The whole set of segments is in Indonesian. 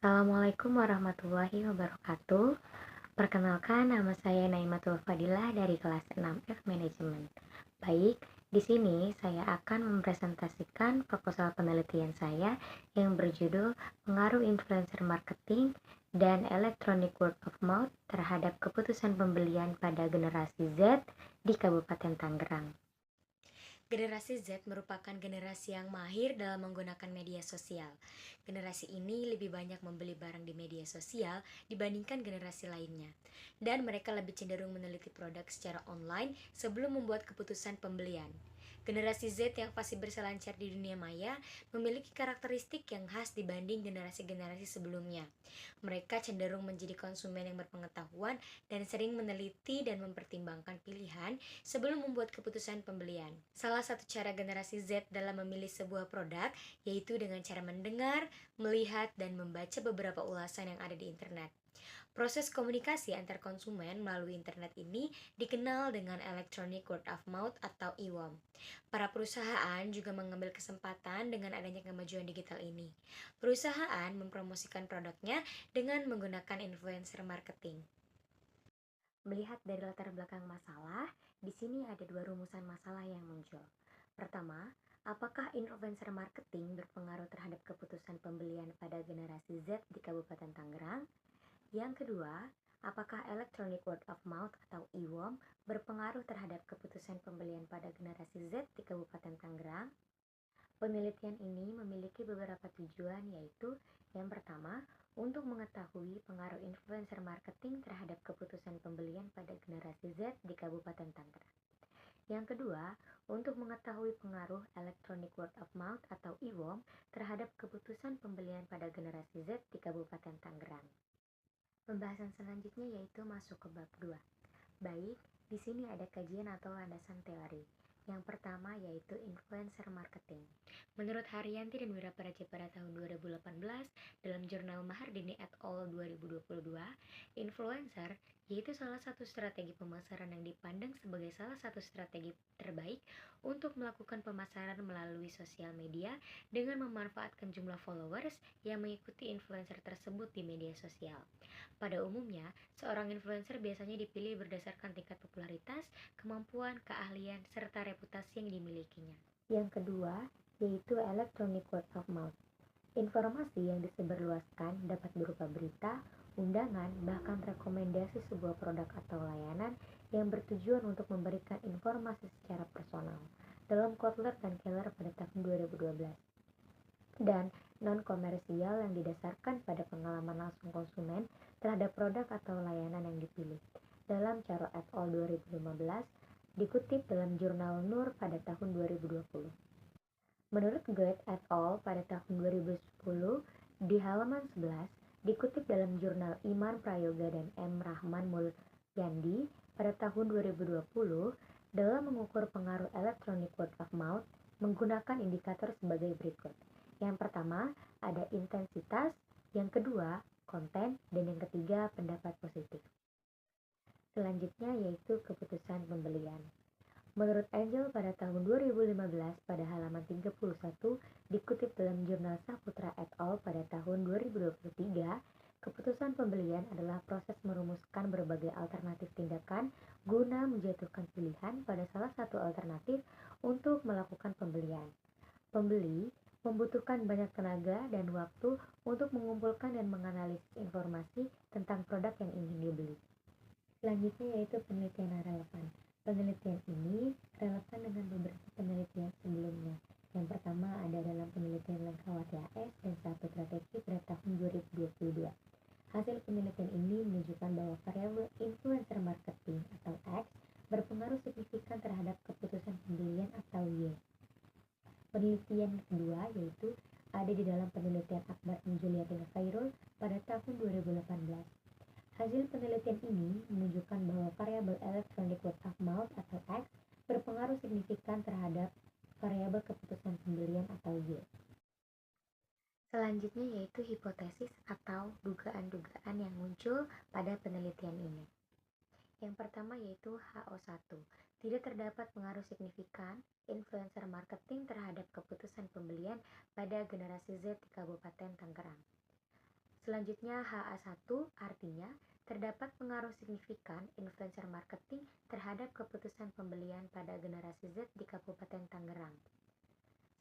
Assalamualaikum warahmatullahi wabarakatuh. Perkenalkan, nama saya Naimatul Fadilah dari kelas 6F Manajemen. Baik, di sini saya akan mempresentasikan proposal penelitian saya yang berjudul Pengaruh Influencer Marketing dan Electronic Word of Mouth terhadap keputusan pembelian pada generasi Z di Kabupaten Tangerang. Generasi Z merupakan generasi yang mahir dalam menggunakan media sosial. Generasi ini lebih banyak membeli barang di media sosial dibandingkan generasi lainnya. Dan mereka lebih cenderung meneliti produk secara online sebelum membuat keputusan pembelian. Generasi Z yang fasih berselancar di dunia maya memiliki karakteristik yang khas dibanding generasi-generasi sebelumnya. Mereka cenderung menjadi konsumen yang berpengetahuan dan sering meneliti dan mempertimbangkan pilihan sebelum membuat keputusan pembelian. Salah satu cara generasi Z dalam memilih sebuah produk yaitu dengan cara mendengar, melihat, dan membaca beberapa ulasan yang ada di internet. Proses komunikasi antar konsumen melalui internet ini dikenal dengan Electronic Word of Mouth atau EWOM. Para perusahaan juga mengambil kesempatan dengan adanya kemajuan digital ini. Perusahaan mempromosikan produknya dengan menggunakan influencer marketing. Melihat dari latar belakang masalah, di sini ada dua rumusan masalah yang muncul. Pertama, apakah influencer marketing berpengaruh terhadap keputusan pembelian pada generasi Z di Kabupaten Tangerang? Yang kedua, apakah electronic word of mouth atau EWOM berpengaruh terhadap keputusan pembelian pada generasi Z di Kabupaten Tangerang? Penelitian ini memiliki beberapa tujuan, yaitu yang pertama, untuk mengetahui pengaruh influencer marketing terhadap keputusan pembelian pada generasi Z di Kabupaten Tangerang. Yang kedua, untuk mengetahui pengaruh electronic word of mouth atau EWOM terhadap keputusan pembelian pada generasi Z di Kabupaten Tangerang. Pembahasan selanjutnya yaitu masuk ke bab 2. Baik, di sini ada kajian atau landasan teori. Yang pertama yaitu influencer marketing. Menurut Haryanti dan Wirapraja pada tahun 2018 dalam jurnal Mahardini et al. 2022, influencer yaitu salah satu strategi pemasaran yang dipandang sebagai salah satu strategi terbaik untuk melakukan pemasaran melalui sosial media dengan memanfaatkan jumlah followers yang mengikuti influencer tersebut di media sosial. Pada umumnya, seorang influencer biasanya dipilih berdasarkan tingkat popularitas, kemampuan, keahlian, serta reputasi yang dimilikinya. Yang kedua, yaitu electronic word of mouth. Informasi yang disebarluaskan dapat berupa berita, undangan, bahkan rekomendasi sebuah produk atau layanan yang bertujuan untuk memberikan informasi secara personal dalam Kotler dan Keller pada tahun 2012. Dan non-komersial yang didasarkan pada pengalaman langsung konsumen terhadap produk atau layanan yang dipilih. Dalam Charo et al. 2015, dikutip dalam jurnal Nur pada tahun 2020. Menurut Goethe et al. Pada tahun 2010, di halaman 11, dikutip dalam jurnal Iman Prayoga dan M. Rahman Mulyandi pada tahun 2020, dalam mengukur pengaruh electronic word of mouth menggunakan indikator sebagai berikut. Yang pertama, ada intensitas, yang kedua, konten, dan yang ketiga, pendapat positif. Selanjutnya yaitu keputusan pembelian. Menurut Angel pada tahun 2015 pada halaman 31, dikutip dalam jurnal Saputra et al. Pada tahun 2023, keputusan pembelian adalah proses merumuskan berbagai alternatif tindakan guna menjatuhkan pilihan pada salah satu alternatif untuk melakukan pembelian. Pembeli membutuhkan banyak tenaga dan waktu untuk mengumpulkan dan menganalisis informasi tentang produk yang ingin dibeli. Selanjutnya yaitu penelitian relevan. Penelitian ini relevan dengan beberapa penelitian sebelumnya. Yang pertama ada dalam penelitian Lengkawati AS dan Saputra Teki pada tahun 2022. Hasil penelitian ini menunjukkan bahwa variabel influencer marketing atau X berpengaruh signifikan terhadap keputusan pembelian atau Y. Penelitian kedua yaitu ada di dalam penelitian Akbar dan Juliatin Khairul pada tahun 2018. Hasil penelitian ini menunjukkan bahwa variabel electronic word of mouth atau X berpengaruh signifikan terhadap variabel keputusan pembelian atau Y. Selanjutnya yaitu hipotesis atau dugaan-dugaan yang muncul pada penelitian ini. Yang pertama yaitu HO1. Tidak terdapat pengaruh signifikan influencer marketing terhadap keputusan pembelian pada generasi Z di Kabupaten Tangerang. Selanjutnya HA1 artinya terdapat pengaruh signifikan influencer marketing terhadap keputusan pembelian pada generasi Z di Kabupaten Tangerang.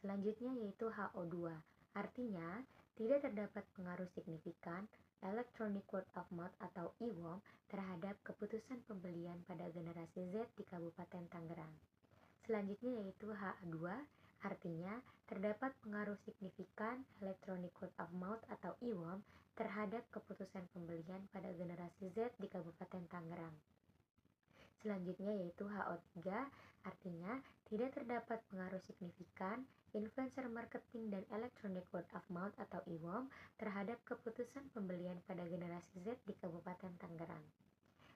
Selanjutnya yaitu HO2 artinya tidak terdapat pengaruh signifikan electronic word of mouth atau EWOM terhadap keputusan pembelian pada generasi Z di Kabupaten Tangerang. Selanjutnya yaitu HA2 artinya terdapat pengaruh signifikan electronic word of mouth atau EWOM terhadap keputusan pembelian pada generasi Z di Kabupaten Tangerang. Selanjutnya yaitu HO3 artinya tidak terdapat pengaruh signifikan influencer marketing dan electronic word of mouth atau EWOM terhadap keputusan pembelian pada generasi Z di Kabupaten Tangerang.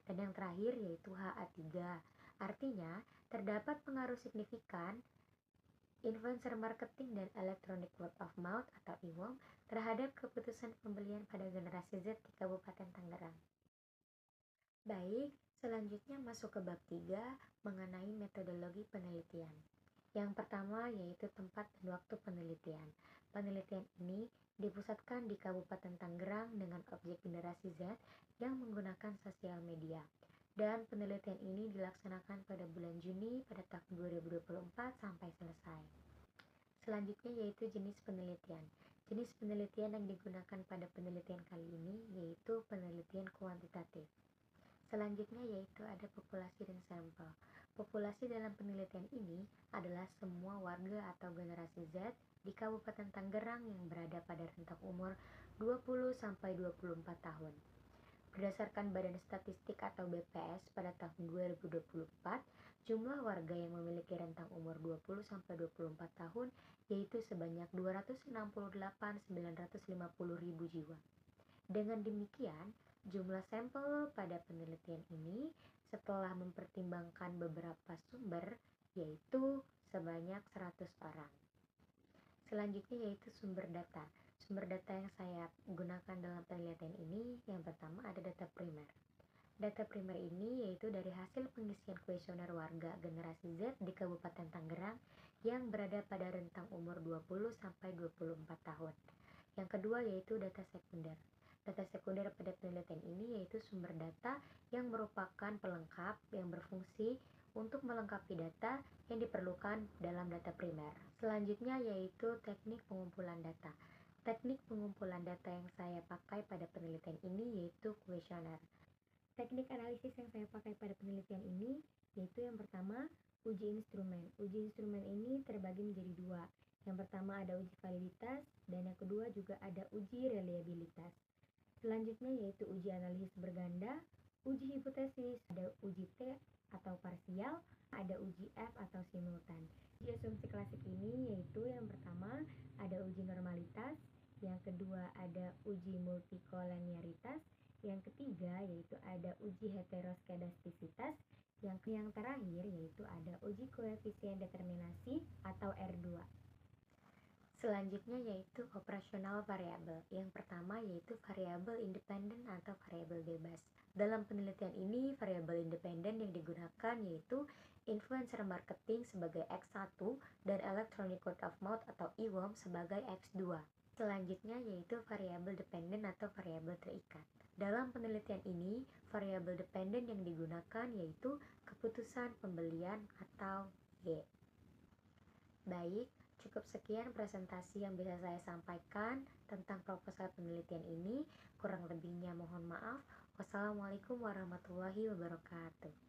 Dan yang terakhir yaitu HA3 artinya terdapat pengaruh signifikan influencer marketing dan electronic word of mouth atau EWOM terhadap keputusan pembelian pada generasi Z di Kabupaten Tangerang. Baik, selanjutnya masuk ke bab 3 mengenai metodologi penelitian. Yang pertama yaitu tempat dan waktu penelitian. Penelitian ini dipusatkan di Kabupaten Tangerang dengan objek generasi Z yang menggunakan sosial media. Dan penelitian ini dilaksanakan pada bulan Juni pada tahun 2024 sampai selesai. Selanjutnya yaitu jenis penelitian. Jenis penelitian yang digunakan pada penelitian kali ini yaitu penelitian kuantitatif. Selanjutnya yaitu ada populasi dan sampel. Populasi dalam penelitian ini adalah semua warga atau generasi Z di Kabupaten Tangerang yang berada pada rentang umur 20-24 tahun. Berdasarkan Badan Statistik atau BPS pada tahun 2024, jumlah warga yang memiliki rentang umur 20-24 tahun yaitu sebanyak 268.950.000 jiwa. Dengan demikian, jumlah sampel pada penelitian ini setelah mempertimbangkan beberapa sumber yaitu sebanyak 100 orang. Selanjutnya yaitu sumber data. Sumber data yang saya gunakan dalam penelitian ini yang pertama ada data primer. Data primer ini yaitu dari hasil pengisian kuesioner warga generasi Z di Kabupaten Tangerang yang berada pada rentang umur 20-24 tahun. Yang kedua yaitu data sekunder. Data sekunder pada penelitian ini yaitu sumber data yang merupakan pelengkap yang berfungsi untuk melengkapi data yang diperlukan dalam data primer. Selanjutnya yaitu teknik pengumpulan data. Teknik pengumpulan data yang saya pakai pada penelitian ini yaitu kuesioner. Teknik analisis yang saya pakai pada penelitian ini yaitu yang pertama uji instrumen. Uji instrumen ini terbagi menjadi dua. Yang pertama ada uji validitas dan yang kedua juga ada uji reliabilitas. Selanjutnya yaitu uji analisis berganda, uji hipotesis, ada uji T atau parsial, ada uji F atau simultan. Uji asumsi klasik ini yaitu yang pertama ada uji normalitas, yang kedua ada uji multikolenialitas, yang ketiga yaitu ada uji heteroskedastisitas, yang terakhir yaitu ada uji koefisien determinasi atau R2. Selanjutnya yaitu operasional variabel. Yang pertama yaitu variabel independen atau variabel bebas. Dalam penelitian ini, variabel independen yang digunakan yaitu influencer marketing sebagai X1 dan electronic word of mouth atau EWOM sebagai X2. Selanjutnya yaitu variabel dependen atau variabel terikat. Dalam penelitian ini, variabel dependen yang digunakan yaitu keputusan pembelian atau Y. Baik, cukup sekian presentasi yang bisa saya sampaikan tentang proposal penelitian ini. Kurang lebihnya mohon maaf. Wassalamualaikum warahmatullahi wabarakatuh.